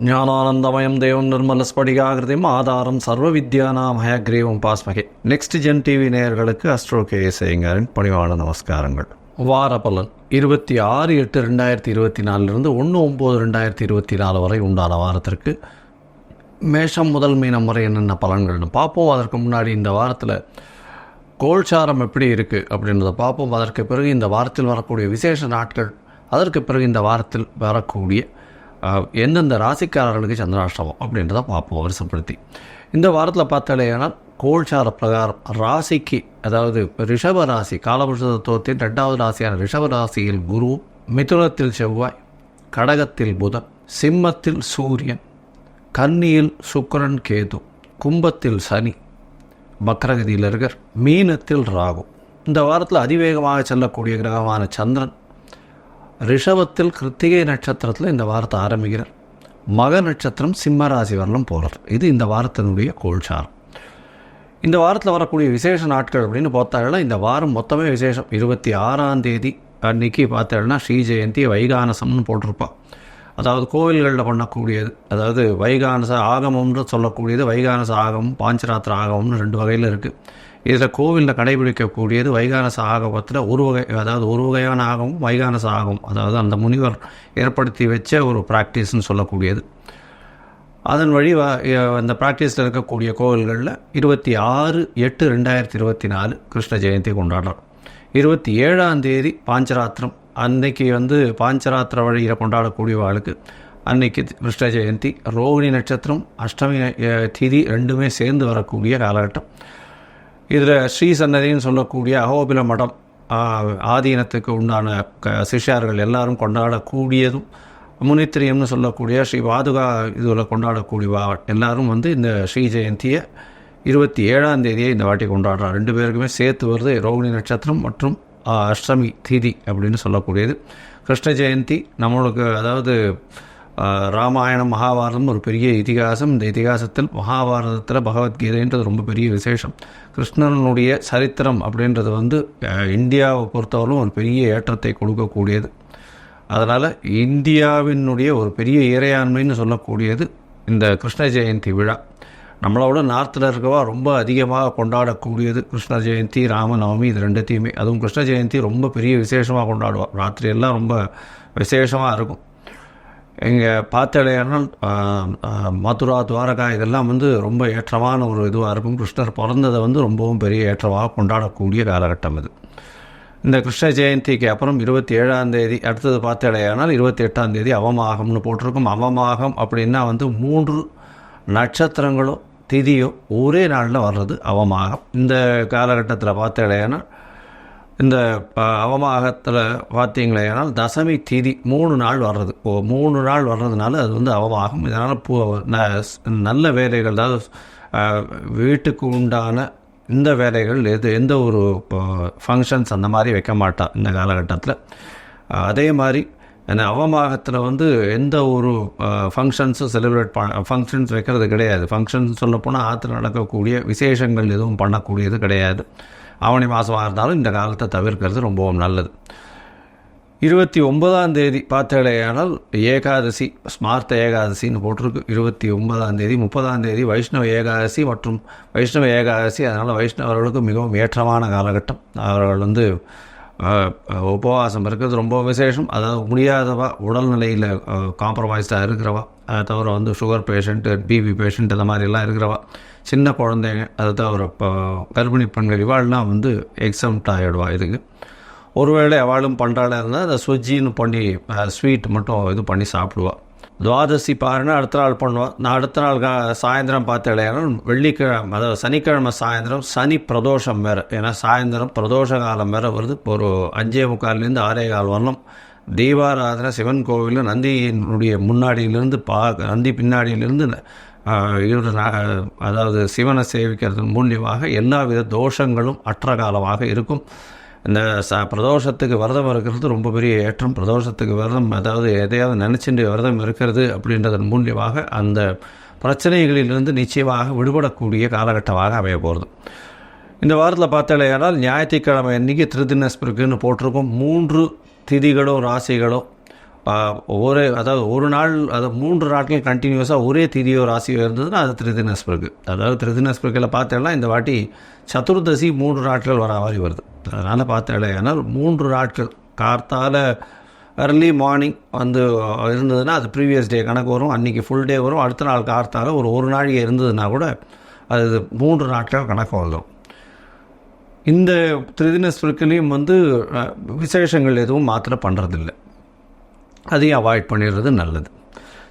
ஞானானந்தமயம் தேவம் நிர்மலஸ்படிகாகிருதியும் ஆதாரம் சர்வ வித்யானாம் ஹயக்ரீவம் பாஸ்மகே. நெக்ஸ்ட் ஜென் டிவி நேயர்களுக்கு அஸ்ட்ரோ கேஎஸ் ஐயங்காரின் பணிவான நமஸ்காரங்கள். வார பலன் 26/8/2024 1/9/2024 வரை உண்டான வாரத்திற்கு மேஷம் முதல் மீனம் வரை என்னென்ன பலன்கள்னு பார்ப்போம். அதற்கு முன்னாடி இந்த வாரத்தில் கோல்சாரம் எப்படி இருக்குது அப்படின்றத பார்ப்போம். அதற்கு பிறகு இந்த வாரத்தில் வரக்கூடிய விசேஷ நாட்கள், அதற்கு பிறகு இந்த வாரத்தில் வரக்கூடிய எந்தெந்த ராசிக்காரர்களுக்கு சந்திராஷ்டமம் அப்படின்றத பார்ப்போம் வருஷப்படுத்தி. இந்த வாரத்தில் பார்த்தாலேனால் கோல்சார பிரகாரம் ராசிக்கு, அதாவது ரிஷப ராசி, காலபுருஷ தத்துவத்தின் 2வது ராசியான ரிஷப ராசியில் குரு, மிதுனத்தில் செவ்வாய், கடகத்தில் புதன், சிம்மத்தில் சூரியன், கன்னியில் சுக்கிரன் கேது, கும்பத்தில் சனி வக்ரகதியில் இருக்கார், மீனத்தில் ராகு. இந்த வாரத்தில் அதிவேகமாக செல்லக்கூடிய கிரகமான சந்திரன் ரிஷபத்தில் கிருத்திகை நட்சத்திரத்தில் இந்த வாரத்தை ஆரம்பிக்கிறார். மக நட்சத்திரம் சிம்ம ராசி வரலும் போகிறார். இது இந்த வாரத்தினுடைய கோல்சாரம். இந்த வாரத்தில் வரக்கூடிய விசேஷ நாட்கள் அப்படின்னு பார்த்தாங்கன்னா இந்த வாரம் மொத்தமே விசேஷம். 26ஆம் தேதி அன்றைக்கி பார்த்தாங்கன்னா ஸ்ரீ ஜெயந்தி வைகானசம்னு போட்டிருப்பாள். அதாவது கோவில்களில் பண்ணக்கூடியது, அதாவது வைகானச ஆகமம்னு சொல்லக்கூடியது. வைகானச ஆகமம், பாஞ்சராத்திர ஆகமம்னு 2 வகையில் இருக்குது. இதில் கோவிலில் கடைபிடிக்கக்கூடியது வைகானச ஆகமத்தில் ஒரு வகை, அதாவது ஒரு வகையான ஆகமும் வைகானச ஆகமம், அதாவது அந்த முனிவர் ஏற்படுத்தி வச்ச ஒரு ப்ராக்டிஸ்ன்னு சொல்லக்கூடியது. அதன் வழி அந்த ப்ராக்டிஸில் இருக்கக்கூடிய கோவில்களில் 26/8/2024 கிருஷ்ண ஜெயந்தி கொண்டாடுறோம். 27ஆம் தேதி பாஞ்சராத்திரம், அன்னைக்கு பாஞ்சராத்திர வழியில் கொண்டாடக்கூடிய வாழ்க்கு அன்னைக்கு கிருஷ்ண ஜெயந்தி. ரோகிணி நட்சத்திரம், அஷ்டமி திதி ரெண்டுமே சேர்ந்து வரக்கூடிய காலகட்டம். இதில் ஸ்ரீ சன்னதின்னு சொல்லக்கூடிய அகோபில மடம் ஆதீனத்துக்கு உண்டான சிஷ்யார்கள் எல்லாரும் கொண்டாடக்கூடியதும், முனித்திரியம்னு சொல்லக்கூடிய ஸ்ரீ பாதுகா இதில் கொண்டாடக்கூடிய எல்லாரும் இந்த ஸ்ரீ ஜெயந்தியை 27ஆம் தேதியை இந்த வாட்டி கொண்டாடுறார். 2 பேருக்குமே சேர்த்து வருது ரோகிணி நட்சத்திரம் மற்றும் அஷ்டமி திதி அப்படின்னு சொல்லக்கூடியது. கிருஷ்ண ஜெயந்தி நம்மளுக்கு, அதாவது ராமாயணம் மகாபாரதம் ஒரு பெரிய இதிகாசம். இந்த இதிகாசத்தில் மகாபாரதத்தில் பகவத்கீதைன்றது ரொம்ப பெரிய விசேஷம். கிருஷ்ணனுடைய சரித்திரம் அப்படின்றது இந்தியாவை பொறுத்தவரைக்கும் ஒரு பெரிய ஏற்றத்தை கொடுக்கக்கூடியது. அதனால் இந்தியாவினுடைய ஒரு பெரிய இறையாண்மைன்னு சொல்லக்கூடியது இந்த கிருஷ்ண ஜெயந்தி விழா. நம்மளோட நார்த்தில் இருக்கவா ரொம்ப அதிகமாக கொண்டாடக்கூடியது கிருஷ்ண ஜெயந்தி, ராமநவமி, இது 2த்தையுமே. அதுவும் கிருஷ்ண ஜெயந்தி ரொம்ப பெரிய விசேஷமாக கொண்டாடுவாள். ராத்திரியெல்லாம் ரொம்ப விசேஷமாக இருக்கும். இங்கே பார்த்தாலேனால் மதுரா, துவாரகா இதெல்லாம் ரொம்ப ஏற்றமான ஒரு இதுவாக இருக்கும். கிருஷ்ணர் பிறந்ததை ரொம்பவும் பெரிய ஏற்றமாக கொண்டாடக்கூடிய காலகட்டம் இது. இந்த கிருஷ்ண ஜெயந்திக்கு அப்புறம் 27ஆம் தேதி அடுத்தது பார்த்தாலேனால் 28ஆம் தேதி அவமாகம்னு போட்டிருக்கும். அவமாகம் அப்படின்னா 3 நட்சத்திரங்களோ திதியோ ஒரே நாளில் வர்றது அவமாகம். இந்த காலகட்டத்தில் பார்த்தாலேனால் இந்த அவமாகத்தில் பார்த்தீங்களேனால் தசமி திதி 3 நாள் வர்றது. 3 நாள் வர்றதுனால அது அவமாகம். இதனால் நல்ல வேலைகள், அதாவது வீட்டுக்கு உண்டான இந்த வேலைகள் எந்த ஒரு ஃபங்க்ஷன்ஸ் அந்த மாதிரி வைக்க மாட்டான் இந்த காலகட்டத்தில். அதே மாதிரி அந்த அவமாகத்தில் எந்த ஒரு ஃபங்க்ஷன்ஸும் ஃபங்க்ஷன்ஸ் வைக்கிறது கிடையாது. ஃபங்க்ஷன்ஸ் சொல்லப்போனால் ஆற்றுல நடக்கக்கூடிய விசேஷங்கள் எதுவும் பண்ணக்கூடியது கிடையாது. ஆவணி மாதமாக இருந்தாலும் இந்த காலத்தை தவிர்க்கிறது ரொம்பவும் நல்லது. 29ஆம் தேதி பார்த்தாலேயானால் ஏகாதசி, ஸ்மார்த்த ஏகாதசின்னு போட்டிருக்கு. 29ஆம் தேதி, 30ஆம் தேதி வைஷ்ணவ ஏகாதசி மற்றும் வைஷ்ணவ ஏகாதசி. அதனால் வைஷ்ணவர்களுக்கு மிகவும் ஏற்றமான காலகட்டம். அவர்கள் உபவாசம் இருக்கிறது ரொம்ப விசேஷம். அதாவது முடியாதவா, உடல்நிலையில் காம்ப்ரமைஸ்டாக இருக்கிறவா, அதை தவிர சுகர் பேஷண்ட்டு, பிபி பேஷண்ட் இந்த மாதிரிலாம் இருக்கிறவா, சின்ன குழந்தைங்க, அதை தவிர கர்ப்பிணி பெண்கள் இவாள்லாம் எக்ஸம்ட் ஆகிடுவா இதுக்கு. ஒருவேளை அவளும் பண்ணுறாளா இருந்தால் அதை சுஜின்னு பண்ணி ஸ்வீட் மட்டும் இது பண்ணி சாப்பிடுவாள். துவாதசி பாருன்னா அடுத்த நாள் பண்ணுவாள். நான் அடுத்த நாள் சாயந்தரம் பார்த்தாலேனா வெள்ளிக்கிழமை, அதாவது சனிக்கிழமை சாயந்தரம் சனி பிரதோஷம் வேறு. ஏன்னா சாயந்தரம் பிரதோஷ காலம் வேறு வருது. ஒரு 5:45 6:15 வரலாம் தீபாராதனை சிவன் கோவிலில் நந்தியினுடைய முன்னாடியிலிருந்து நந்தி பின்னாடியிலிருந்து அதாவது சிவனை சேவிக்கிறதன் மூலியமாக எல்லா வித தோஷங்களும் அற்ற காலமாக இருக்கும். இந்த பிரதோஷத்துக்கு விரதம் இருக்கிறது ரொம்ப பெரிய ஏற்றம். பிரதோஷத்துக்கு விரதம், அதாவது எதையாவது நினச்சிட்டு விரதம் இருக்கிறது அப்படின்றதன் மூலியமாக அந்த பிரச்சனைகளிலிருந்து நிச்சயமாக விடுபடக்கூடிய காலகட்டமாக அமைய போகிறது. இந்த வாரத்தில் பார்த்தாலேயானால் ஞாயிற்றுக்கிழமை அன்றைக்கி திருதினஸ்பிருக்குன்னு போட்டிருக்கோம். 3 திதிகளோ ராசிகளோ அதாவது ஒரு நாள், அது 3 நாட்கள் கண்டினியூஸாக ஒரே திதியோ ராசியோ இருந்ததுன்னா அது திருதினஸ்பிறகு. அதாவது திருதினஸ்பிறகில் பார்த்தேன்னா இந்த வாட்டி சதுர்தசி 3 நாட்கள் வர மாதிரி வருது. அதனால் பார்த்தேன் ஏன்னால் 3 நாட்கள் கார்த்தால அர்லி மார்னிங் வந்து இருந்ததுன்னா அது ப்ரீவியஸ் டே கணக்கு வரும், அன்றைக்கி ஃபுல் டே வரும். அடுத்த நாள் கார்த்தால ஒரு நாளைக்கு இருந்ததுன்னா கூட அது 3 நாட்கள் கணக்கு வந்துடும். இந்த திருதினஸ்பிறகுலையும் வந்து விசேஷங்கள் எதுவும் மாத்திரை பண்ணுறதில்லை, அதையும் அவாய்ட் பண்ணிடுறது நல்லது.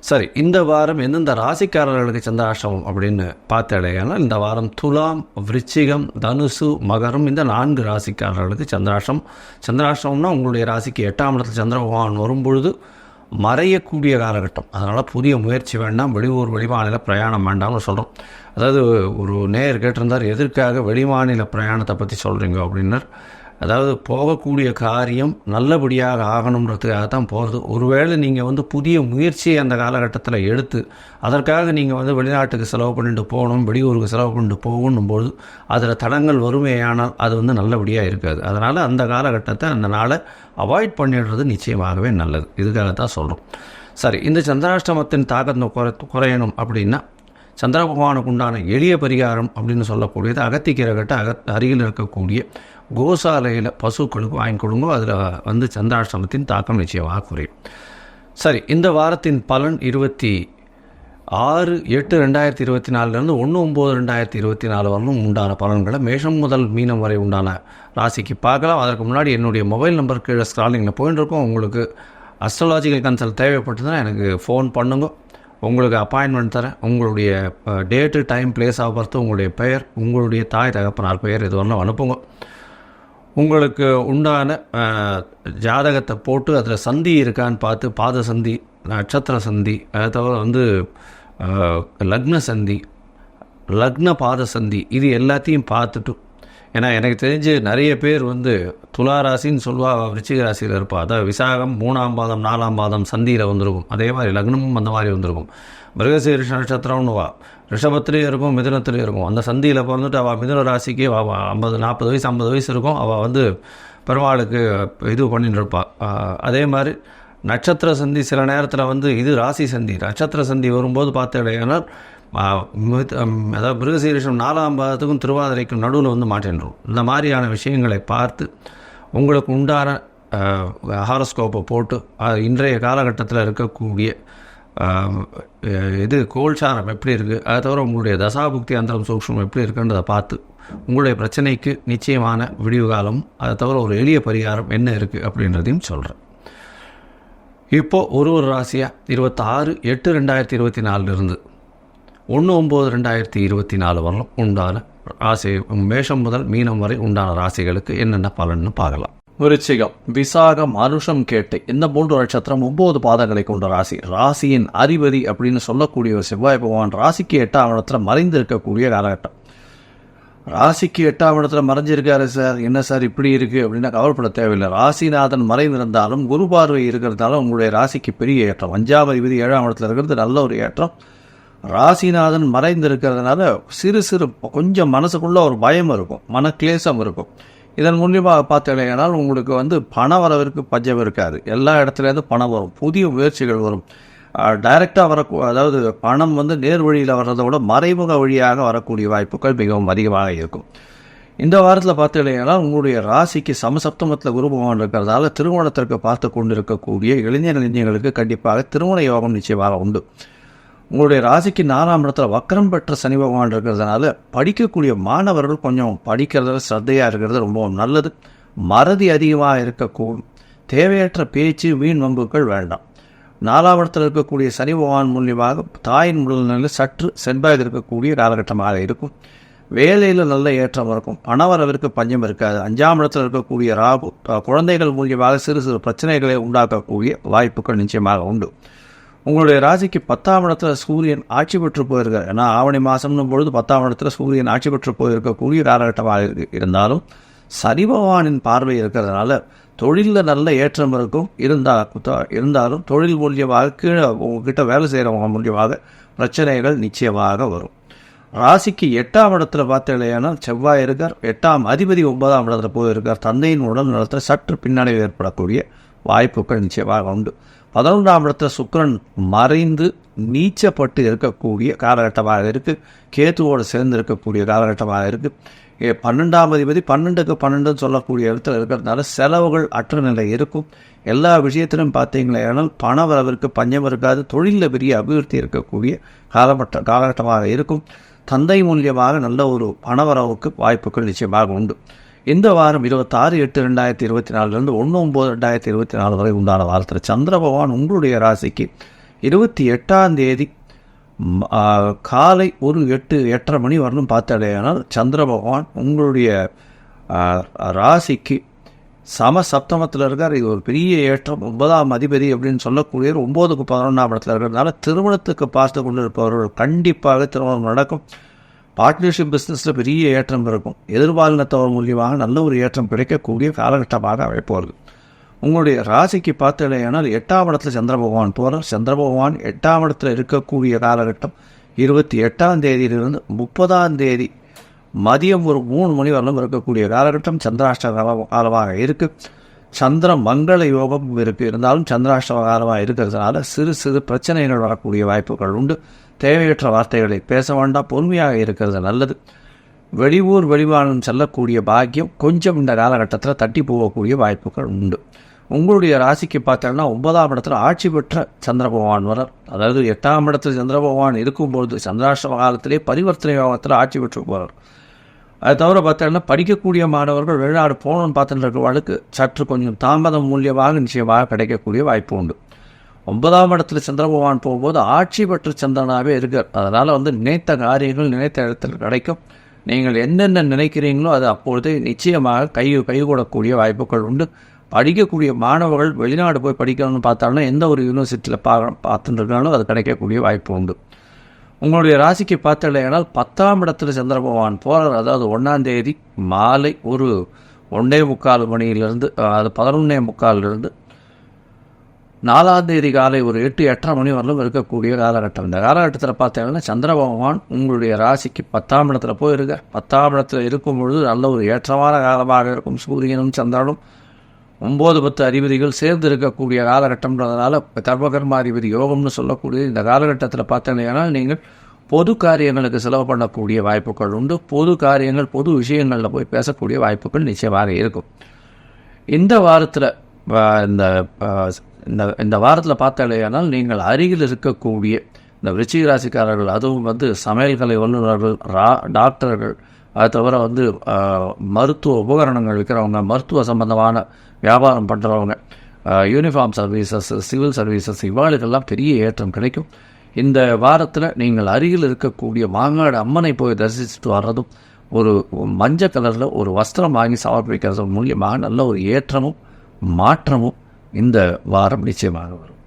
சரி, இந்த வாரம் எந்தெந்த ராசிக்காரர்களுக்கு சந்திராஷ்டமம் அப்படின்னு பார்த்தாலேனா இந்த வாரம் துலாம், விருச்சிகம், தனுசு, மகரம் இந்த 4 ராசிக்காரர்களுக்கு சந்திராஷ்டமம்னா உங்களுடைய ராசிக்கு 8ஆம் இடத்துல சந்திர பகவான் வரும்பொழுது மறையக்கூடிய காலகட்டம். அதனால் புதிய முயற்சி வேண்டாம், வெளியூர் வெளிமாநில பிரயாணம் வேண்டாம்னு சொல்கிறோம். அதாவது ஒரு நேயர் கேட்டிருந்தார், எதற்காக வெளிமாநில பிரயாணத்தை பற்றி சொல்கிறீங்க அப்படின்னர். அதாவது போகக்கூடிய காரியம் நல்லபடியாக ஆகணுன்றதுக்காக தான் போகிறது. ஒருவேளை நீங்கள் வந்து புதிய முயற்சியை அந்த காலகட்டத்தில் எடுத்து அதற்காக நீங்கள் வந்து வெளிநாட்டுக்கு செலவு பண்ணிட்டு போகணும், வெளியூருக்கு செலவு பண்ணிட்டு போகணும்போது அதில் தடங்கள் வறுமையானால் அது வந்து நல்லபடியாக இருக்காது. அதனால் அந்த காலகட்டத்தை, அந்த நாளை அவாய்ட் பண்ணிடுறது நிச்சயமாகவே நல்லது. இதுக்காக தான் சொல்கிறோம். சரி, இந்த சந்திராஷ்டமத்தின் தாக்கத்தை குறையணும் அப்படின்னா சந்திர பகவானுக்கு உண்டான எளிய பரிகாரம் அப்படின்னு சொல்லக்கூடியது அகத்திக்கீரை கட்ட அருகில் இருக்கக்கூடிய கோசாலையில் பசுக்களுக்கு வாங்கி கொடுங்க. அதில் வந்து சந்திராஷ்டமத்தின் தாக்கம் நிச்சயமாக குறையும். சரி, இந்த வாரத்தின் பலன் 26/8/2024 1/9/2024 வரலும் உண்டான பலன்களை மேஷம் முதல் மீனம் வரை உண்டான ராசிக்கு பார்க்கலாம். அதற்கு முன்னாடி என்னுடைய மொபைல் நம்பர் கீழே ஸ்க்ராலிங்கில் போயின்னு இருக்கோம். உங்களுக்கு அஸ்ட்ராலாஜிக்கல் கன்சல்ட் தேவைப்பட்டதுன்னா எனக்கு ஃபோன் பண்ணுங்க, உங்களுக்கு அப்பாயின்மெண்ட் தரேன். உங்களுடைய date, time, place of birth, உங்களுடைய பெயர், உங்களுடைய தாய் தகப்பனார் பெயர் இது வரலாம் அனுப்புங்க. உங்களுக்கு உண்டான ஜாதகத்தை போட்டு அதில் சந்தி இருக்கான்னு பார்த்து, பாத சந்தி, நட்சத்திர சந்தி, அதை தவிர வந்து லக்ன சந்தி, லக்ன பாத சந்தி, இது எல்லாத்தையும் பார்த்துட்டு, ஏன்னா எனக்கு தெரிஞ்சு நிறைய பேர் வந்து துலா ராசின்னு சொல்லுவா, விருச்சிக ராசியில் இருப்பா. அதாவது விசாகம் 3ஆம் பாதம் 4ஆம் பாதம் சந்தியில் வந்திருக்கும். அதே மாதிரி லக்னமும் அந்த மாதிரி வந்திருக்கும். மிருகசீரிஷ நட்சத்திரம்னுவா ரிஷபத்துலேயும் இருக்கும், மிதுனத்துலேயும் இருக்கும். அந்த சந்தியில் பிறந்துட்டு அவள் மிதுன ராசிக்கு 40 வயசு 50 வயசு இருக்கும். அவள் வந்து பெருமாளுக்கு இது பண்ணிட்டு இருப்பாள். அதே மாதிரி நட்சத்திர சந்தி சில நேரத்தில் வந்து இது ராசி சந்தி, நட்சத்திர சந்தி வரும்போது பார்த்தேன்னா அதாவது மிருகசீரிஷம் 4ஆம் பாதத்துக்கும் திருவாதிரைக்கும் நடுவில் வந்து மாட்டேன்றோம். இந்த மாதிரியான விஷயங்களை பார்த்து உங்களுக்கு உண்டான ஹாரோஸ்கோப்பை போட்டு இன்றைய காலகட்டத்தில் இருக்கக்கூடிய இது கோல்சாரம் எப்படி இருக்குது, அதை தவிர உங்களுடைய தசாபுக்தி அந்தரம் சூக்ஷ்மம் எப்படி இருக்குன்றதை பார்த்து உங்களுடைய பிரச்சனைக்கு நிச்சயமான விடிவு காலம், அதை தவிர ஒரு எளிய பரிகாரம் என்ன இருக்குது அப்படின்றதையும் சொல்கிறேன். இப்போது ஒரு ராசியாக 26/8/2024 1/9/2024 வரலாம் உண்டான ராசி மேஷம் முதல் மீனம் வரை உண்டான ராசிகளுக்கு என்னென்ன பலன்னு பார்க்கலாம். விருச்சிகம், விசாகம், அனுஷம், கேட்டை இந்த 3 நட்சத்திரம் 9 பாதங்களை கொண்ட ராசி. ராசியின் அதிபதி அப்படின்னு சொல்லக்கூடிய ஒரு செவ்வாய் பகவான் ராசிக்கு 8ஆம் இடத்துல மறைந்து இருக்கக்கூடிய காலகட்டம். ராசிக்கு 8ஆம் இடத்துல மறைஞ்சிருக்காரு சார், என்ன சார் இப்படி இருக்குது அப்படின்னா கவலைப்பட தேவையில்லை. ராசிநாதன் மறைந்திருந்தாலும் குரு பார்வை இருக்கிறதாலும் உங்களுடைய ராசிக்கு பெரிய ஏற்றம். 5ஆம் அதிபதி 7ஆம் இடத்துல இருக்கிறது நல்ல ஒரு ஏற்றம். ராசிநாதன் மறைந்து இருக்கிறதுனால சிறு கொஞ்சம் மனசுக்குள்ள ஒரு பயம் இருக்கும், மனக்லேசம் இருக்கும். இதன் மூலியமாக பார்த்தீங்கன்னா உங்களுக்கு வந்து பண வரவிற்கு பஞ்சம் இருக்காது. எல்லா இடத்துலேருந்து பணம் வரும், புதிய முயற்சிகள் வரும். டைரெக்டாக அதாவது பணம் வந்து நேர் வழியில் வர்றதை விட மறைமுக வழியாக வரக்கூடிய வாய்ப்புகள் மிகவும் அதிகமாக இருக்கும். இந்த வாரத்தில் பார்த்தீங்கன்னா உங்களுடைய ராசிக்கு சமசப்தமத்தில் குரு பகவான் இருக்கிறதால திருமணத்திற்கு பார்த்து கொண்டு இருக்கக்கூடிய இளைஞர்களுக்கு கண்டிப்பாக திருமண யோகம் நிச்சயமாக உண்டு. உங்களுடைய ராசிக்கு 4ஆம் இடத்துல வக்கரம் பெற்ற சனி பகவான் இருக்கிறதுனால படிக்கக்கூடிய மாணவர்கள் கொஞ்சம் படிக்கிறதுல ஸ்ரத்தையாக இருக்கிறது ரொம்ப நல்லது. மறதி அதிகமாக இருக்கக்கூடும். தேவையற்ற பேச்சு, வீண் வம்புகள் வேண்டாம். 4ஆம் இடத்தில் இருக்கக்கூடிய சனி பகவான் மூலியமாக தாயின் உடல்நிலையில் சற்று சென்பாக இருக்கக்கூடிய காலகட்டமாக இருக்கும். வேலையில் நல்ல ஏற்றம் இருக்கும். பணவரவிற்கு பஞ்சம் இருக்காது. 5ஆம் இடத்தில் இருக்கக்கூடிய ராகு குழந்தைகள் மூலியமாக சிறு பிரச்சனைகளை உண்டாக்கக்கூடிய வாய்ப்புகள் நிச்சயமாக உண்டு. உங்களுடைய ராசிக்கு 10ஆம் இடத்துல சூரியன் ஆட்சி பெற்று போயிருக்கார். ஏன்னா ஆவணி மாதம்னும் பொழுது 10ஆம் இடத்துல சூரியன் ஆட்சி பெற்று போயிருக்கக்கூடிய காலகட்டமாக இருந்தாலும் சனி பகவானின் பார்வை இருக்கிறதுனால தொழிலில் நல்ல ஏற்றம் இருக்கும். இருந்தாலும் தொழில் மூலியமாக கீழே உங்ககிட்ட வேலை செய்கிறவங்க மூலியமாக பிரச்சனைகள் நிச்சயமாக வரும். ராசிக்கு 8ஆம் இடத்துல பார்த்தீங்கன்னா செவ்வாய் இருக்கார். 8ஆம் அதிபதி 9ஆம் இடத்துல போயிருக்கார். தந்தையின் உடல் நலத்தில் சற்று பின்னடைவு ஏற்படக்கூடிய வாய்ப்புகள் நிச்சயமாக உண்டு. 11ஆம் இடத்துல சுக்கிரன் மறைந்து நீச்சப்பட்டு இருக்கக்கூடிய காலகட்டமாக இருக்குது. கேத்துவோடு சேர்ந்து இருக்கக்கூடிய காலகட்டமாக இருக்குது. 12ஆம் அதிபதி 12க்கு 12 சொல்லக்கூடிய இடத்துல இருக்கிறதுனால செலவுகள் அற்ற நிலை இருக்கும். எல்லா விஷயத்திலும் பார்த்தீங்களேனால் பண வரவிற்கு பஞ்சம் இருக்காது. தொழிலில் பெரிய அபிவிருத்தி இருக்கக்கூடிய காலகட்டமாக இருக்கும். தந்தை மூலியமாக நல்ல ஒரு பணவரவுக்கு வாய்ப்புகள் நிச்சயமாக உண்டு. இந்த வாரம் 26/8/2024 1/9/2024 வரை உண்டான வாரத்தில் சந்திர பகவான் உங்களுடைய ராசிக்கு 28ஆம் தேதி காலை ஒரு 8-8:30 மணி வரலும் பார்த்தாலேயானால் சந்திர பகவான் உங்களுடைய ராசிக்கு சம சப்தமத்தில் இருக்கார். இது ஒரு பெரிய ஏற்றம். 9ஆம் அதிபதி அப்படின்னு சொல்லக்கூடிய 9க்கு 11ஆம் இடத்துல இருக்கிறதுனால திருமணத்துக்கு பார்த்து கொண்டு இருப்பவர்கள் கண்டிப்பாக திருமணம் நடக்கும். பார்ட்னர்ஷிப் பிஸ்னஸில் பெரிய ஏற்றம் இருக்கும். எதிர்பாலினத்தவர் மூலியமாக நல்ல ஒரு ஏற்றம் கிடைக்கக்கூடிய காலகட்டமாக அமைப்பவர்கள். உங்களுடைய ராசிக்கு பார்த்தலையானால் 8ஆம் இடத்துல சந்திர பகவான் போகிறார். சந்திர பகவான் 8ஆம் இடத்துல இருக்கக்கூடிய காலகட்டம் 28ஆம் தேதியிலிருந்து 30ஆம் தேதி மதியம் ஒரு 3 மணி வரலும் இருக்கக்கூடிய காலகட்டம் சந்திராஷ்டம காலமாக இருக்குது. சந்திர மங்கள யோகம் இருக்குது. இருந்தாலும் சந்திராஷ்டம காலமாக இருக்கிறதுனால சிறு சிறு பிரச்சனைகள் வரக்கூடிய வாய்ப்புகள் உண்டு. தேவையற்ற வார்த்தைகளை பேச வேண்டாம். பொறுமையாக இருக்கிறது நல்லது. வெளியூர் வெளிமாநிலம் செல்லக்கூடிய பாக்கியம் கொஞ்சம் இந்த காலகட்டத்தில் தட்டி போகக்கூடிய வாய்ப்புகள் உண்டு. உங்களுடைய ராசிக்கு பார்த்தோம்னா 9ஆம் இடத்துல ஆட்சி பெற்ற சந்திர பகவான் வரார். அதாவது 8ஆம் இடத்துல சந்திர பகவான் இருக்கும்பொழுது சந்திராஷ்டம காலத்திலே பரிவர்த்தனை யோகத்தில் ஆட்சி பெற்று போகிறார். அது தவிர பார்த்தோம்னா படிக்கக்கூடிய மாணவர்கள் வெளிநாடு போகணும்னு பார்த்துட்டு இருக்கிறவர்களுக்கு சற்று கொஞ்சம் தாமதம் மூலியமாக நிச்சயமாக கிடைக்கக்கூடிய வாய்ப்பு உண்டு. 9ஆம் இடத்துல சந்திர பகவான் போகும்போது ஆட்சி பெற்ற சந்திரனாகவே இருக்கார். அதனால் நினைத்த காரியங்கள் நினைத்த இடத்தில் கிடைக்கும். நீங்கள் என்னென்ன நினைக்கிறீங்களோ அது அப்பொழுது நிச்சயமாக கைகூடக்கூடிய வாய்ப்புகள் உண்டு. படிக்கக்கூடிய மாணவர்கள் வெளிநாடு போய் படிக்கணும்னு பார்த்தாலும் எந்த ஒரு யூனிவர்சிட்டியில் பார்த்துட்டு இருக்காங்களோ அது கிடைக்கக்கூடிய வாய்ப்பு உண்டு. உங்களுடைய ராசிக்கு பார்த்தலையானால் 10ஆம் இடத்துல சந்திர பகவான் போகிறார். அதாவது 1ஆம் தேதி மாலை ஒரு 1:45 மணியிலிருந்து அது 11:45 4ஆம் தேதி காலை ஒரு 8-8:30 மணி வரலும் இருக்கக்கூடிய காலகட்டம். இந்த காலகட்டத்தில் பார்த்தீங்கன்னா சந்திர பகவான் உங்களுடைய ராசிக்கு 10ஆம் இடத்துல போயிருக்கார். 10ஆம் இடத்துல இருக்கும் பொழுது நல்ல ஒரு ஏற்றமான காலமாக இருக்கும். சூரியனும் சந்திரனும் 9-10 அதிபதிகள் சேர்ந்து இருக்கக்கூடிய காலகட்டம்ன்றதுனால கர்மகர்மாதிபதி யோகம்னு சொல்லக்கூடிய இந்த காலகட்டத்தில் பார்த்தீங்கன்னா நீங்கள் பொது காரியங்களுக்கு செலவு பண்ணக்கூடிய வாய்ப்புகள் உண்டு. பொது காரியங்கள் பொது விஷயங்களில் போய் பேசக்கூடிய வாய்ப்புகள் நிச்சயமாக இருக்கும். இந்த வாரத்தில் இந்த வாரத்தில் பார்த்தாலேயானால் நீங்கள் அருகில் இருக்கக்கூடிய இந்த விருச்சிக ராசிக்காரர்கள், அதுவும் சமையல்கலை வல்லுநர்கள், டாக்டர்கள், அது தவிர மருத்துவ உபகரணங்கள் விற்கிறவங்க, மருத்துவ சம்பந்தமான வியாபாரம் பண்ணுறவங்க, யூனிஃபார்ம் சர்வீசஸ், சிவில் சர்வீசஸ், இவாளுக்கெல்லாம் பெரிய ஏற்றம் கிடைக்கும். இந்த வாரத்தில் நீங்கள் அருகில் இருக்கக்கூடிய மாங்காடு அம்மனை போய் தரிசிச்சுட்டு வர்றதும், ஒரு மஞ்சள் கலரில் ஒரு வஸ்திரம் வாங்கி சமர்ப்பிக்கிறது மூலியமாக நல்ல ஒரு ஏற்றமும் மாற்றமும் இந்த வாரம் நிச்சயமாக வரும்.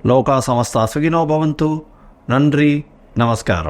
லோகா சமஸ்தா சுகினோ பவந்து. நன்றி, நமஸ்காரம்.